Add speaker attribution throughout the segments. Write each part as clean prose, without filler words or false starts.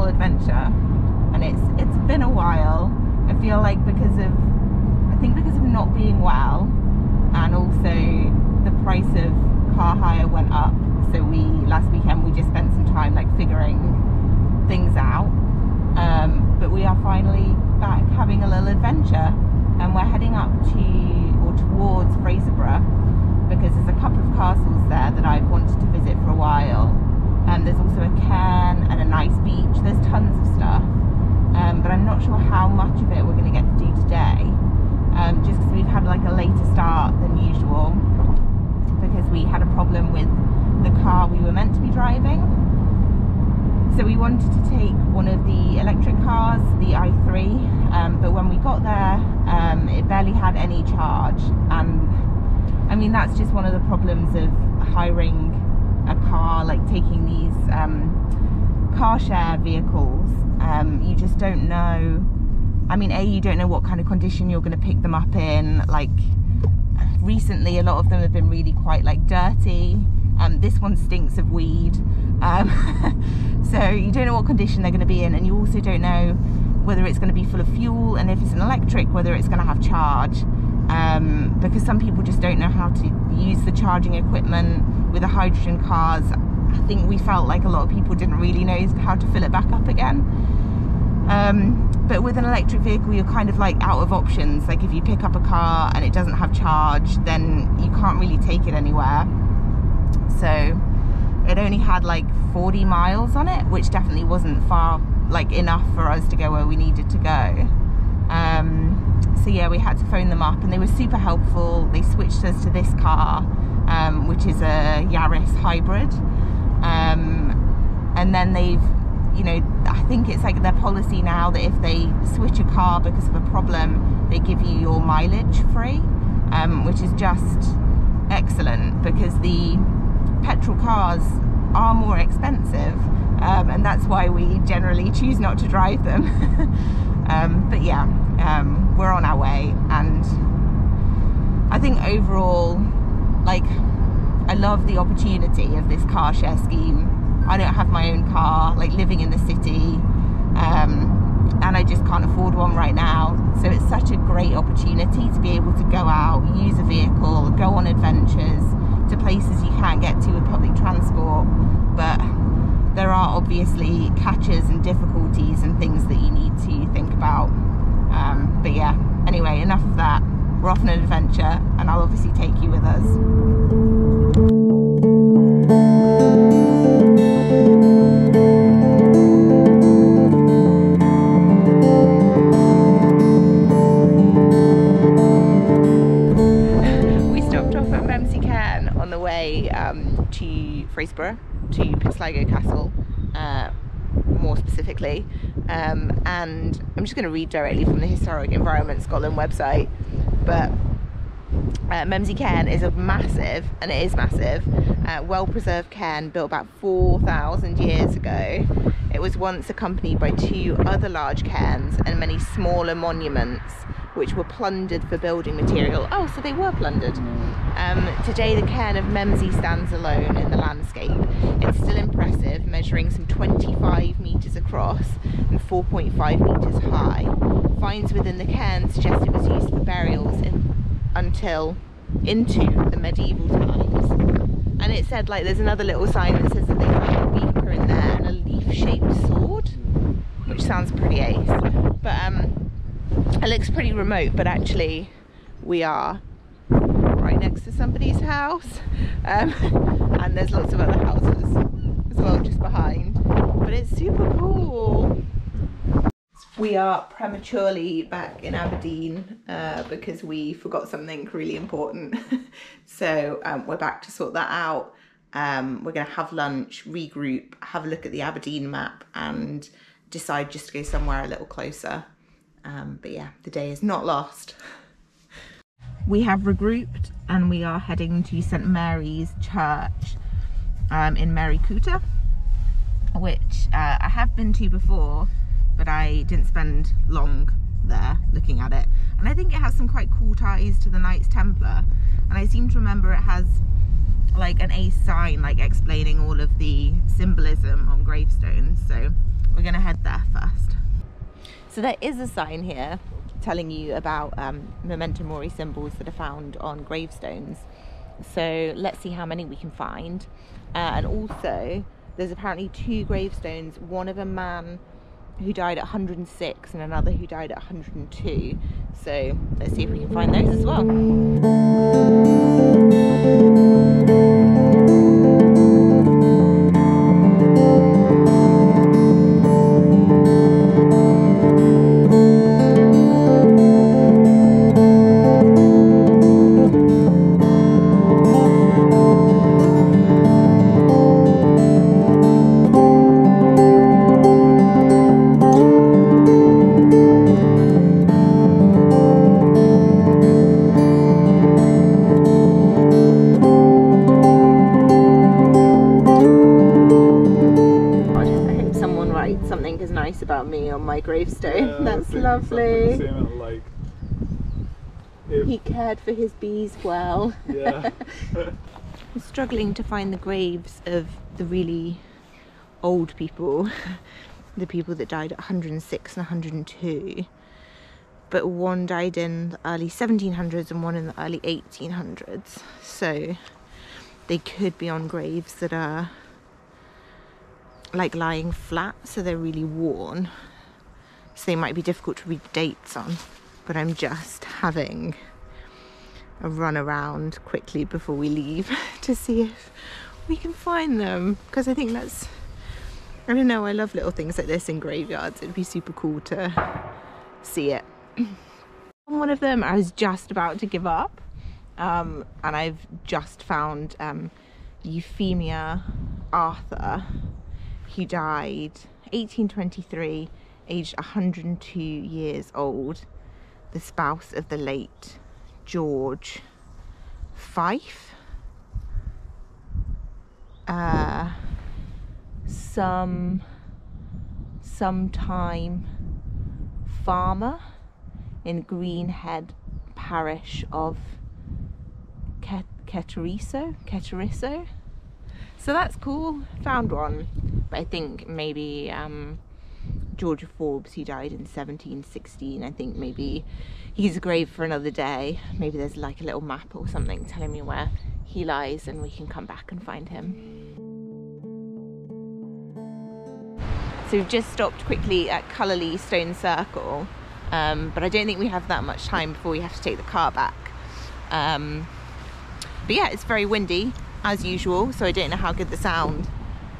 Speaker 1: adventure, and it's been a while. I feel like because of not being well, and also the price of car hire went up, so last weekend we just spent some time like figuring things out, but we are finally back having a little adventure, and we're heading up towards Fraserburgh, because there's a couple of castles there that I've wanted to visit for a while. There's also a cairn and a nice beach. There's tons of stuff, but I'm not sure how much of it we're going to get to do today, just because we've had like a later start than usual, because we had a problem with the car we were meant to be driving. So we wanted to take one of the electric cars, the i3, but when we got there, it barely had any charge. And I mean, that's just one of the problems of hiring a car, like taking these car share vehicles. You just don't know. I mean, you don't know what kind of condition you're going to pick them up in. Like recently, a lot of them have been really quite like dirty. This one stinks of weed. So you don't know what condition they're going to be in, and you also don't know whether it's going to be full of fuel, and if it's an electric, whether it's going to have charge. Because some people just don't know how to use the charging equipment with the hydrogen cars. I think we felt like a lot of people didn't really know how to fill it back up again. But with an electric vehicle, you're kind of like out of options. Like if you pick up a car and it doesn't have charge, then you can't really take it anywhere. So it only had like 40 miles on it, which definitely wasn't far, like enough for us to go where we needed to go. So yeah, we had to phone them up, and they were super helpful. They switched us to this car, which is a Yaris hybrid, and then they've, you know, I think it's like their policy now that if they switch a car because of a problem, they give you your mileage free, which is just excellent, because the petrol cars are more expensive, and that's why we generally choose not to drive them. But yeah, we're on our way, and I think overall, like, I love the opportunity of this car share scheme. I don't have my own car, like living in the city, and I just can't afford one right now. So it's such a great opportunity to be able to go out, use a vehicle, go on adventures to places you can't get to with public transport. But there are obviously catches and difficulties and things that you need to think about. But yeah, anyway, enough of that. We're off on an adventure, and I'll obviously take you with us. We stopped off at Memsie Cairn on the way to Fraserburgh, to Pitsligo Castle, more specifically, and I'm just going to read directly from the Historic Environment Scotland website. But Memsie Cairn is massive, and it is massive, well-preserved cairn built about 4,000 years ago. It was once accompanied by 2 other large cairns and many smaller monuments which were plundered for building material. Oh, so they were plundered. Today the cairn of Memsie stands alone in the landscape. It's still impressive, measuring some 25 metres across and 4.5 metres high. Finds within the cairn suggest it was used for burials into the medieval times. And it said, like, there's another little sign that says that they found a beaker in there and a leaf-shaped sword, which sounds pretty ace. But it looks pretty remote, but actually we are right next to somebody's house, and there's lots of other houses as well just behind, but it's super cool. We are prematurely back in Aberdeen because we forgot something really important. So we're back to sort that out. We're going to have lunch, regroup, have a look at the Aberdeen map, and decide just to go somewhere a little closer. But yeah, the day is not lost. We have regrouped, and we are heading to St Mary's Church in Maryculter, which I have been to before, but I didn't spend long there looking at it. And I think it has some quite cool ties to the Knights Templar, and I seem to remember it has like an ace sign, like explaining all of the symbolism on gravestones. So we're gonna head there first. So there is a sign here telling you about memento mori symbols that are found on gravestones. So let's see how many we can find. And also there's apparently 2 gravestones, one of a man who died at 106 and another who died at 102. So let's see if we can find those as well. About me on my gravestone. Yeah, that's lovely. Like, he cared for his bees well. Yeah. I'm struggling to find the graves of the really old people, the people that died at 106 and 102, but one died in the early 1700s and one in the early 1800s, so they could be on graves that are like lying flat, so they're really worn, so they might be difficult to read the dates on. But I'm just having a run around quickly before we leave to see if we can find them, because I think that's, I don't know, I love little things like this in graveyards. It'd be super cool to see it. On one of them I was just about to give up, and I've just found Euphemia Arthur. He died 1823, aged 102 years old, the spouse of the late George Fife. Sometime farmer in Greenhead parish of Ketteriso. So that's cool, found one. But I think maybe George Forbes, who died in 1716, I think maybe he's a grave for another day. Maybe there's like a little map or something telling me where he lies and we can come back and find him. So we've just stopped quickly at Cullerlie Stone Circle, but I don't think we have that much time before we have to take the car back. But yeah, it's very windy as usual, so I don't know how good the sound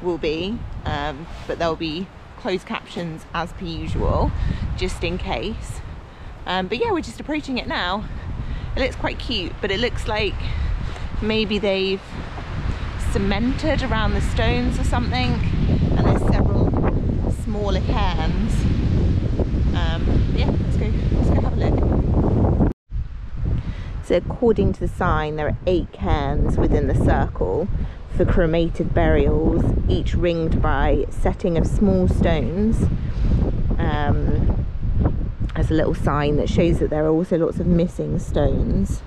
Speaker 1: will be, but there'll be closed captions as per usual, just in case. But yeah, we're just approaching it now. It looks quite cute, but it looks like maybe they've cemented around the stones or something, and there's several smaller cairns. Yeah, let's go have a look. So according to the sign, there are 8 cairns within the circle for cremated burials, each ringed by setting of small stones. There's a little sign that shows that there are also lots of missing stones.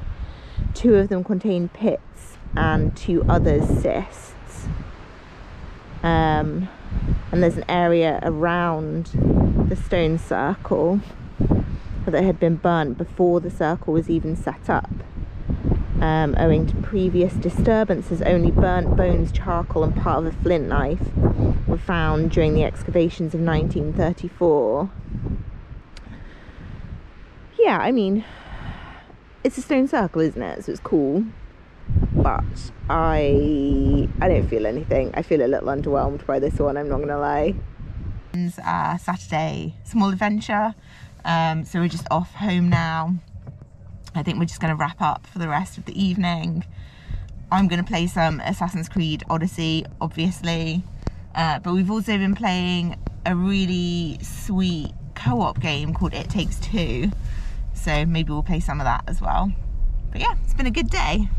Speaker 1: 2 of them contain pits and 2 others cysts. And there's an area around the stone circle that had been burnt before the circle was even set up. Owing to previous disturbances, only burnt bones, charcoal and part of a flint knife were found during the excavations of 1934. Yeah, I mean, it's a stone circle, isn't it? So it's cool, but I don't feel anything. I feel a little underwhelmed by this one, I'm not gonna lie. It's Saturday small adventure, so we're just off home now. I think we're just going to wrap up for the rest of the evening. I'm going to play some Assassin's Creed Odyssey, obviously, but we've also been playing a really sweet co-op game called It Takes Two, so maybe we'll play some of that as well. But yeah, it's been a good day.